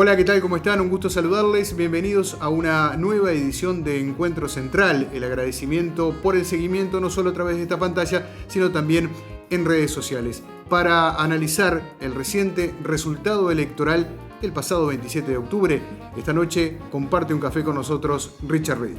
Hola, ¿qué tal? ¿Cómo están? Un gusto saludarles. Bienvenidos a una nueva edición de Encuentro Central. El agradecimiento por el seguimiento no solo a través de esta pantalla, sino también en redes sociales, para analizar el reciente resultado electoral del pasado 27 de octubre. Esta noche comparte un café con nosotros Richard Reed.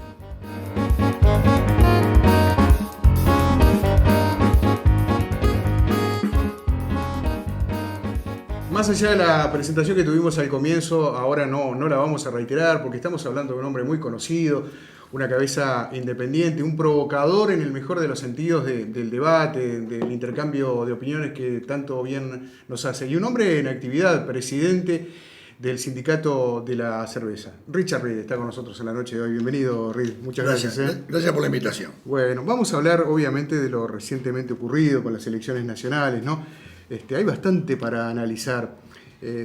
Más allá de la presentación que tuvimos al comienzo, ahora no la vamos a reiterar porque estamos hablando de un hombre muy conocido, una cabeza independiente, un provocador en el mejor de los sentidos del debate, del intercambio de opiniones que tanto bien nos hace. Y un hombre en actividad, presidente del Sindicato de la Cerveza. Richard Reed está con nosotros en la noche de hoy. Bienvenido, Reed. Muchas gracias. Gracias por la invitación. Bueno, vamos a hablar obviamente de lo recientemente ocurrido con las elecciones nacionales, ¿no? Hay bastante para analizar.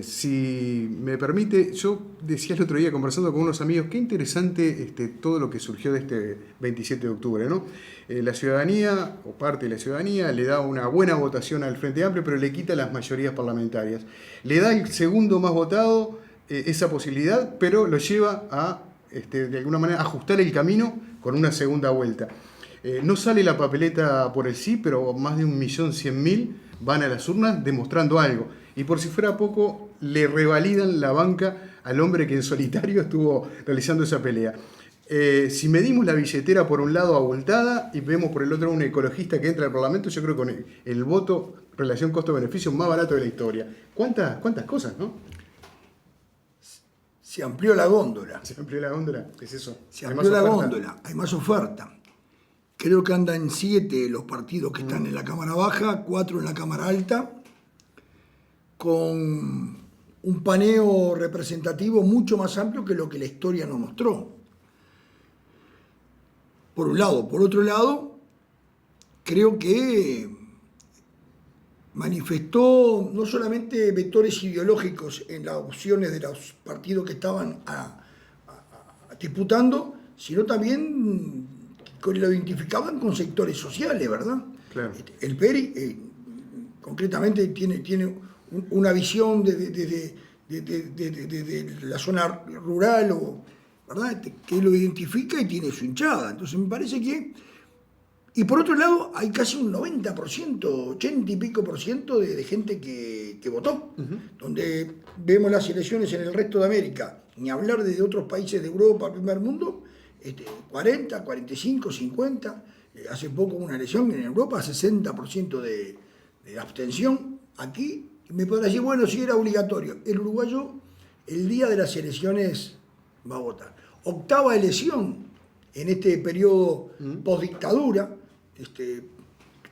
Si me permite, yo decía el otro día conversando con unos amigos, qué interesante todo lo que surgió de este 27 de octubre, ¿no? La ciudadanía, o parte de la ciudadanía, le da una buena votación al Frente Amplio, pero le quita las mayorías parlamentarias. Le da el segundo más votado esa posibilidad, pero lo lleva a, de alguna manera, ajustar el camino con una segunda vuelta. No sale la papeleta por el sí, pero más de 1.100.000 van a las urnas demostrando algo. Y por si fuera poco, le revalidan la banca al hombre que en solitario estuvo realizando esa pelea. Si medimos la billetera por un lado abultada y vemos por el otro un ecologista que entra al Parlamento, yo creo que con el voto relación costo-beneficio más barato de la historia. ¿Cuántas cosas, no? Se amplió la góndola. ¿Se amplió la góndola? ¿Qué es eso? Se amplió la góndola, hay más oferta. Creo que andan 7 los partidos que están en la Cámara Baja, 4 en la Cámara Alta, con un paneo representativo mucho más amplio que lo que la historia nos mostró. Por un lado. Por otro lado, creo que manifestó no solamente vectores ideológicos en las opciones de los partidos que estaban disputando, sino también lo identificaban con sectores sociales, ¿verdad? Claro. El PERI, concretamente, tiene una visión de la zona rural, ¿verdad? Que lo identifica y tiene su hinchada. Entonces me parece que... Y por otro lado, hay casi un 90%, 80 y pico por ciento de gente que votó. Donde vemos las elecciones en el resto de América, ni hablar de otros países de Europa, primer mundo, 40, 45, 50. Hace poco una elección en Europa, 60% de abstención. Aquí me podrá decir, bueno, si era obligatorio. El uruguayo, el día de las elecciones, va a votar. Octava elección en este periodo postdictadura,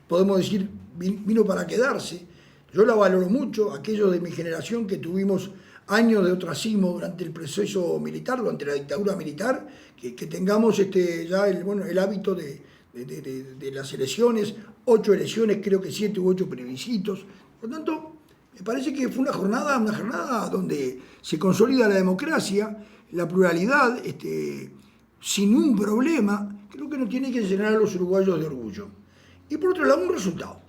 podemos decir, vino para quedarse. Yo la valoro mucho, aquellos de mi generación que tuvimos años de ostracismo durante el proceso militar, durante la dictadura militar, que tengamos ya el hábito de las elecciones, 8 elecciones, creo que 7 u 8 plebiscitos. Por lo tanto, me parece que fue una jornada donde se consolida la democracia, la pluralidad, sin un problema. Creo que nos tiene que llenar a los uruguayos de orgullo. Y por otro lado, un resultado.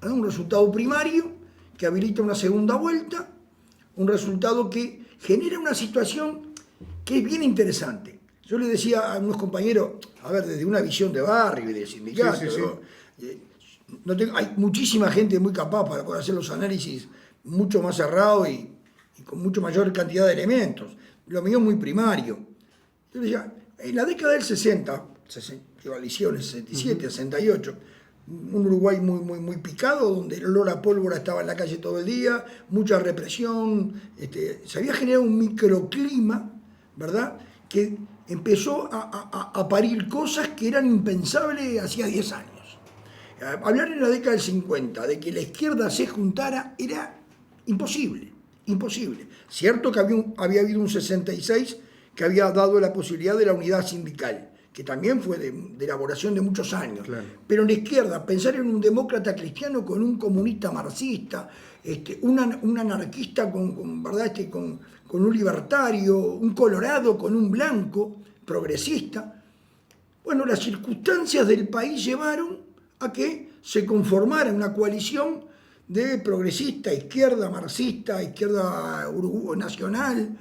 Un resultado primario que habilita una segunda vuelta, un resultado que genera una situación que es bien interesante. Yo le decía a unos compañeros, a ver, desde una visión de barrio y de sindicato, hay muchísima gente muy capaz para poder hacer los análisis mucho más cerrados y con mucho mayor cantidad de elementos. Lo mío es muy primario. Yo le decía, en la década del 60, elecciones 67, 68, un Uruguay muy picado, donde el olor a pólvora estaba en la calle todo el día, mucha represión, se había generado un microclima, ¿verdad?, que empezó a parir cosas que eran impensables hacía 10 años. Hablar en la década del 50 de que la izquierda se juntara era imposible. Cierto que había habido un 66 que había dado la posibilidad de la unidad sindical, que también fue de elaboración de muchos años. Claro. Pero en la izquierda, pensar en un demócrata cristiano con un comunista marxista, un anarquista ¿verdad? Con un libertario, un colorado con un blanco progresista. Bueno, las circunstancias del país llevaron a que se conformara una coalición de progresista, izquierda, marxista, izquierda nacional,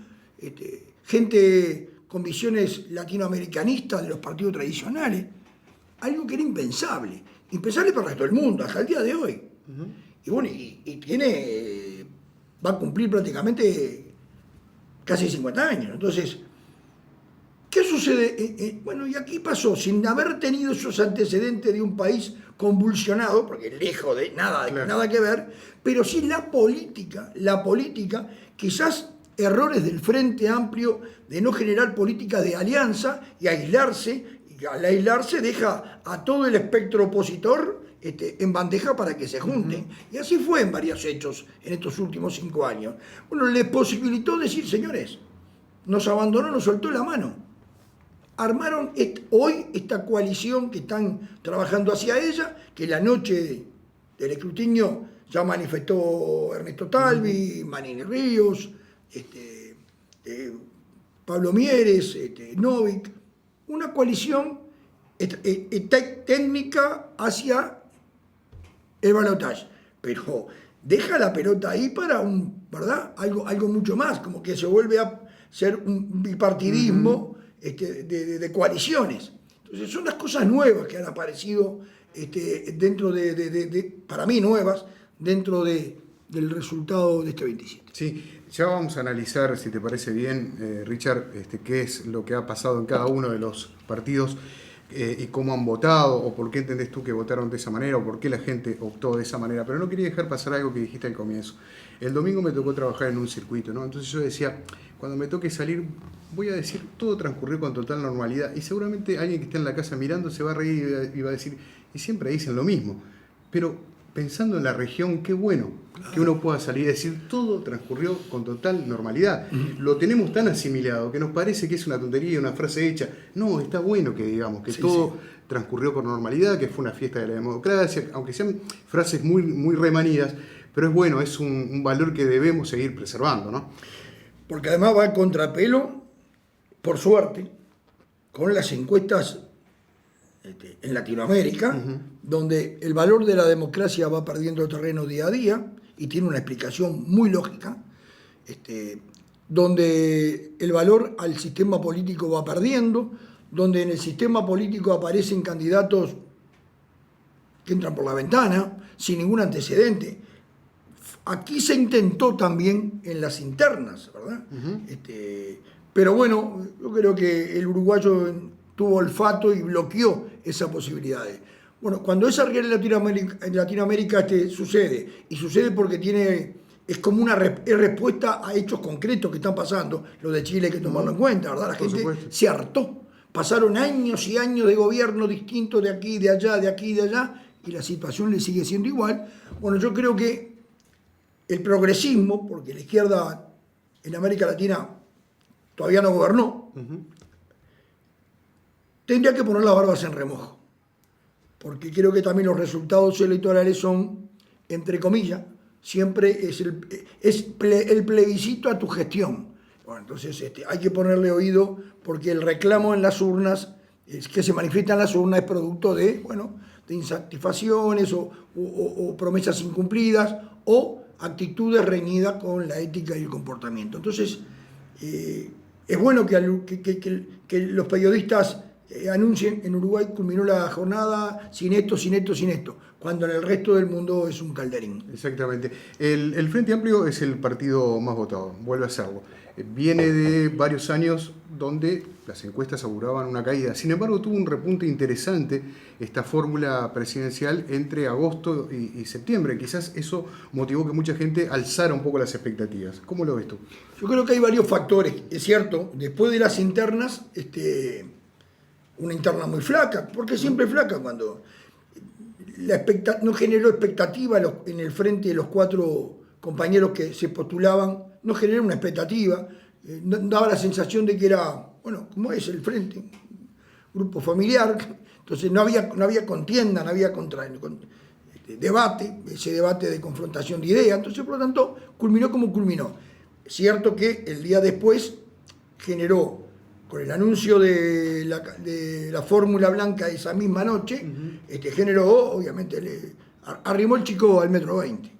gente con visiones latinoamericanistas de los partidos tradicionales, algo que era impensable para el resto del mundo, hasta el día de hoy. Y bueno, va a cumplir prácticamente casi 50 años. Entonces, ¿qué sucede? Bueno, y aquí pasó, sin haber tenido esos antecedentes de un país convulsionado, porque lejos de nada que ver, pero sí la política, quizás errores del Frente Amplio de no generar política de alianza y aislarse, y al aislarse deja a todo el espectro opositor en bandeja para que se junten. Y así fue en varios hechos en estos últimos 5 años. Bueno, le posibilitó decir, señores, nos abandonó, nos soltó la mano. Armaron hoy esta coalición que están trabajando hacia ella, que la noche del escrutinio ya manifestó Ernesto Talvi, Manini Ríos, Pablo Mieres, Novik, una coalición técnica hacia el balotaje, pero deja la pelota ahí para ¿verdad? Algo mucho más, como que se vuelve a ser un bipartidismo de coaliciones. Entonces son las cosas nuevas que han aparecido dentro para mí nuevas, dentro del resultado de este 27. Sí, ya vamos a analizar, si te parece bien, Richard, qué es lo que ha pasado en cada uno de los partidos y cómo han votado, o por qué entendés tú que votaron de esa manera, o por qué la gente optó de esa manera. Pero no quería dejar pasar algo que dijiste al comienzo. El domingo me tocó trabajar en un circuito, ¿no? Entonces yo decía, cuando me toque salir, voy a decir, todo transcurrió con total normalidad, y seguramente alguien que esté en la casa mirando se va a reír y va a decir, y siempre dicen lo mismo. Pero pensando en la región, qué bueno que uno pueda salir y decir, todo transcurrió con total normalidad. Lo tenemos tan asimilado que nos parece que es una tontería, una frase hecha. No, está bueno que digamos que todo transcurrió con normalidad, que fue una fiesta de la democracia, aunque sean frases muy, muy remanidas, pero es bueno, es un valor que debemos seguir preservando, ¿no? Porque además va a contrapelo, por suerte, con las encuestas en Latinoamérica, donde el valor de la democracia va perdiendo terreno día a día, y tiene una explicación muy lógica, donde el valor al sistema político va perdiendo, donde en el sistema político aparecen candidatos que entran por la ventana, sin ningún antecedente. Aquí se intentó también en las internas, ¿verdad? Pero bueno, yo creo que el uruguayo tuvo olfato y bloqueó esas posibilidades. Bueno, cuando esa realidad en Latinoamérica sucede, y sucede porque es como una respuesta a hechos concretos que están pasando, lo de Chile hay que tomarlo en cuenta, ¿verdad? La gente se hartó. Pasaron años y años de gobierno distintos de aquí, de allá, de aquí, de allá, y la situación le sigue siendo igual. Bueno, yo creo que el progresismo, porque la izquierda en América Latina todavía no gobernó, tendría que poner las barbas en remojo, porque creo que también los resultados electorales son, entre comillas, siempre es el plebiscito a tu gestión. Bueno, entonces hay que ponerle oído, porque el reclamo en las urnas, que se manifiesta en las urnas, es producto de insatisfacciones o promesas incumplidas o actitudes reñidas con la ética y el comportamiento. Entonces, es bueno que los periodistas anuncien, en Uruguay culminó la jornada sin esto, cuando en el resto del mundo es un calderín. Exactamente. El Frente Amplio es el partido más votado, vuelve a serlo. Viene de varios años donde las encuestas auguraban una caída. Sin embargo, tuvo un repunte interesante esta fórmula presidencial entre agosto y septiembre. Quizás eso motivó que mucha gente alzara un poco las expectativas. ¿Cómo lo ves tú? Yo creo que hay varios factores. Es cierto, después de las internas, una interna muy flaca, porque siempre es flaca cuando no generó expectativa en el frente de los 4 compañeros que se postulaban, no generó una expectativa, daba la sensación de que era, bueno, como es el frente, grupo familiar, entonces no había contienda, no había debate, ese debate de confrontación de ideas, entonces por lo tanto culminó como culminó. Es cierto que el día después generó, con el anuncio de la fórmula blanca esa misma noche, generó, obviamente, arrimó el chico al 1,20 m.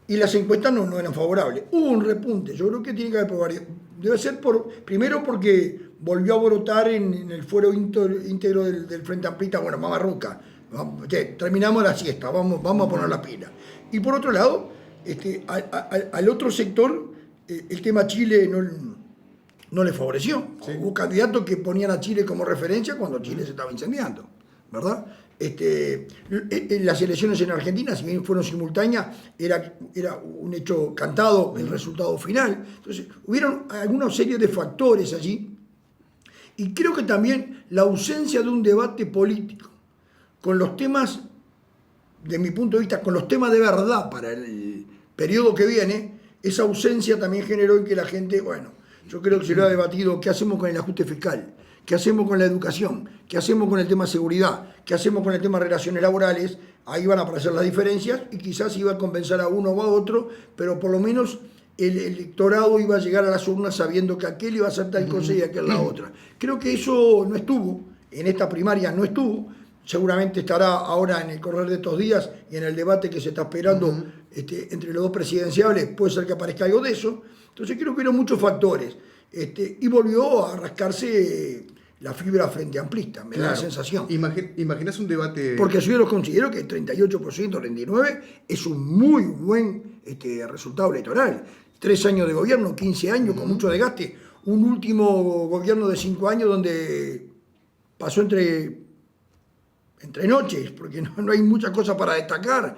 y las encuestas no eran favorables. Hubo un repunte, yo creo que tiene que haber debe ser primero porque volvió a brotar en el fuero íntegro del Frente Amplista, bueno, Mamarruca, terminamos la siesta, vamos a poner la pila. Y por otro lado, al otro sector, el tema Chile no le favoreció. Sí. Hubo candidatos que ponían a Chile como referencia cuando Chile se estaba incendiando, ¿verdad? Las elecciones en Argentina, si bien fueron simultáneas, era un hecho cantado el resultado final. Entonces, hubieron alguna serie de factores allí, y creo que también la ausencia de un debate político con los temas, de mi punto de vista, con los temas de verdad para el periodo que viene, esa ausencia también generó en que la gente, bueno, yo creo que se lo ha debatido, ¿qué hacemos con el ajuste fiscal? ¿Qué hacemos con la educación? ¿Qué hacemos con el tema seguridad? ¿Qué hacemos con el tema de relaciones laborales? Ahí van a aparecer las diferencias y quizás iba a convencer a uno o a otro, pero por lo menos el electorado iba a llegar a las urnas sabiendo que aquel iba a hacer tal cosa y aquel la otra. Creo que eso no estuvo, en esta primaria no estuvo, seguramente estará ahora en el correr de estos días y en el debate que se está esperando entre los dos presidenciables, puede ser que aparezca algo de eso. Entonces creo que eran muchos factores. Y volvió a rascarse la fibra frente amplista, me da la sensación. ¿Imaginas un debate? Porque yo lo considero que el 38%, 39% es un muy buen resultado electoral. 3 años de gobierno, 15 años, con mucho desgaste. Un último gobierno de 5 años donde pasó entre noches, porque no hay muchas cosas para destacar.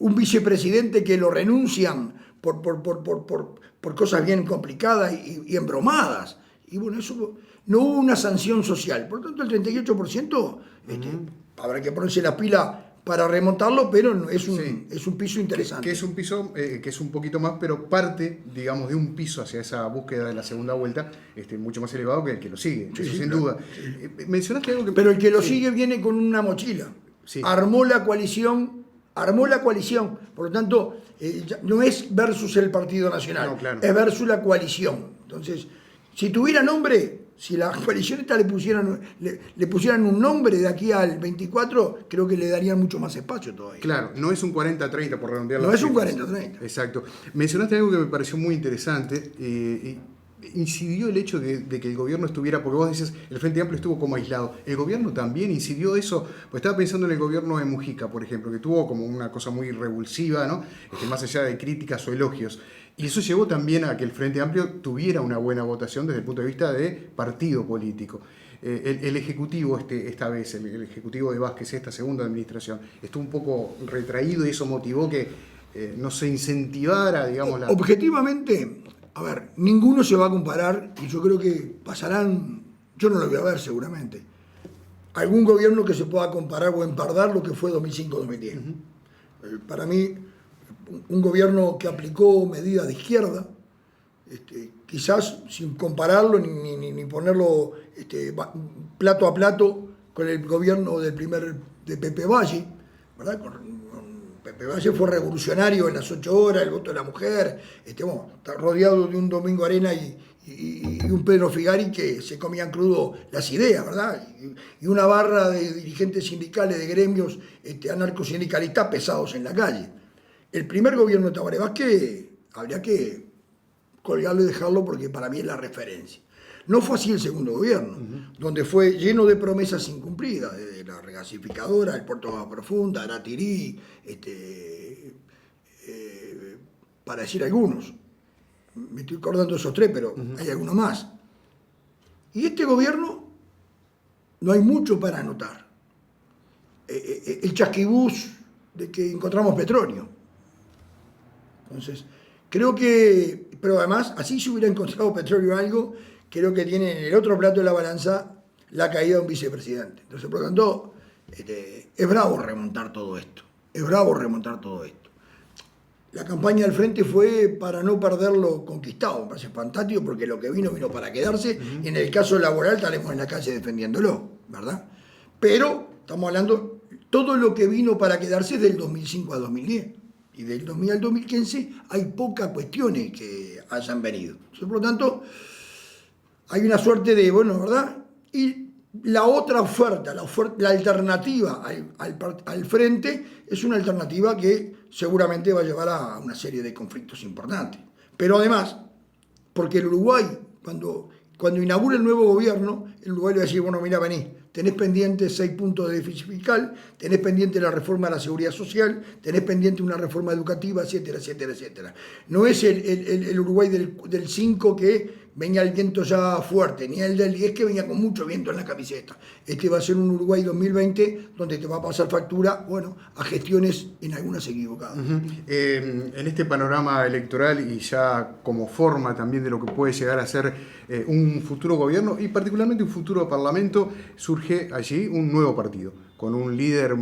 Un vicepresidente que lo renuncian por cosas bien complicadas y embromadas. Y bueno, eso no hubo una sanción social. Por lo tanto, el 38% habrá que ponerse la pila para remontarlo, pero es un piso interesante. Que es un piso que es un poquito más, pero parte, digamos, de un piso hacia esa búsqueda de la segunda vuelta mucho más elevado que el que lo sigue, eso sin duda. Mencionaste algo que... Pero el que lo sigue viene con una mochila. Sí. Armó la coalición, por lo tanto, no es versus el Partido Nacional, claro, es versus la coalición. Entonces, si tuviera nombre, si la coalición esta le pusieran un nombre de aquí al 24, creo que le darían mucho más espacio todavía. Claro, no es un 40-30 por redondear. No es un 40-30. Exacto. Mencionaste algo que me pareció muy interesante. Incidió el hecho de que el gobierno estuviera, porque vos decías, el Frente Amplio estuvo como aislado. El gobierno también incidió eso, pues estaba pensando en el gobierno de Mujica, por ejemplo, que tuvo como una cosa muy revulsiva, ¿no? Más allá de críticas o elogios. Y eso llevó también a que el Frente Amplio tuviera una buena votación desde el punto de vista de partido político. El Ejecutivo esta vez, el Ejecutivo de Vázquez, esta segunda administración, estuvo un poco retraído y eso motivó que no se incentivara, digamos, la... Objetivamente, a ver, ninguno se va a comparar, y yo creo que pasarán, yo no lo voy a ver seguramente, algún gobierno que se pueda comparar o empardar lo que fue 2005-2010. Para mí, un gobierno que aplicó medidas de izquierda, quizás sin compararlo ni ponerlo plato a plato con el gobierno de Pepe Valle, ¿verdad? Pepe Valle fue revolucionario en las 8 horas, el voto de la mujer, está rodeado de un Domingo Arena y un Pedro Figari que se comían crudo las ideas, ¿verdad? Y una barra de dirigentes sindicales, de gremios anarcosindicalistas pesados en la calle. El primer gobierno de Tabaré Vázquez habría que colgarlo y dejarlo porque para mí es la referencia. No fue así el segundo gobierno, donde fue lleno de promesas incumplidas, desde la regasificadora, el puerto de agua profunda, Aratirí, para decir algunos. Me estoy acordando de esos 3, pero hay algunos más. Y este gobierno no hay mucho para anotar. El chasquibús de que encontramos petróleo. Entonces, creo que, pero además, así se hubiera encontrado petróleo o algo, creo que tiene en el otro plato de la balanza la caída de un vicepresidente. Entonces, por lo tanto, es bravo remontar todo esto. La campaña del Frente fue para no perder lo conquistado. Me parece fantástico porque lo que vino para quedarse. Y en el caso laboral estaremos en la calle defendiéndolo, ¿verdad? Pero estamos hablando, todo lo que vino para quedarse es del 2005 a 2010. Y del 2000 al 2015 hay pocas cuestiones que hayan venido. Entonces, por lo tanto, hay una suerte de, ¿verdad? Y la otra oferta, la alternativa al frente, es una alternativa que seguramente va a llevar a una serie de conflictos importantes. Pero además, porque el Uruguay, cuando inaugure el nuevo gobierno, el Uruguay le va a decir, bueno, mira, vení, tenés pendiente 6 puntos de déficit fiscal, tenés pendiente la reforma de la seguridad social, tenés pendiente una reforma educativa, etcétera, etcétera, etcétera. No es el Uruguay del 5 que venía el viento ya fuerte, ni el del 10 que venía con mucho viento en la camiseta. Este va a ser un Uruguay 2020 donde te va a pasar factura, bueno, a gestiones en algunas equivocadas. En este panorama electoral y ya como forma también de lo que puede llegar a ser un futuro gobierno y particularmente un futuro parlamento, surge allí un nuevo partido, con un líder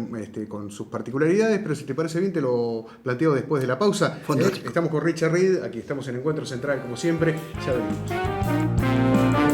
con sus particularidades, pero si te parece bien te lo planteo después de la pausa. Estamos con Richard Reed, aquí estamos en Encuentro Central como siempre, ya venimos.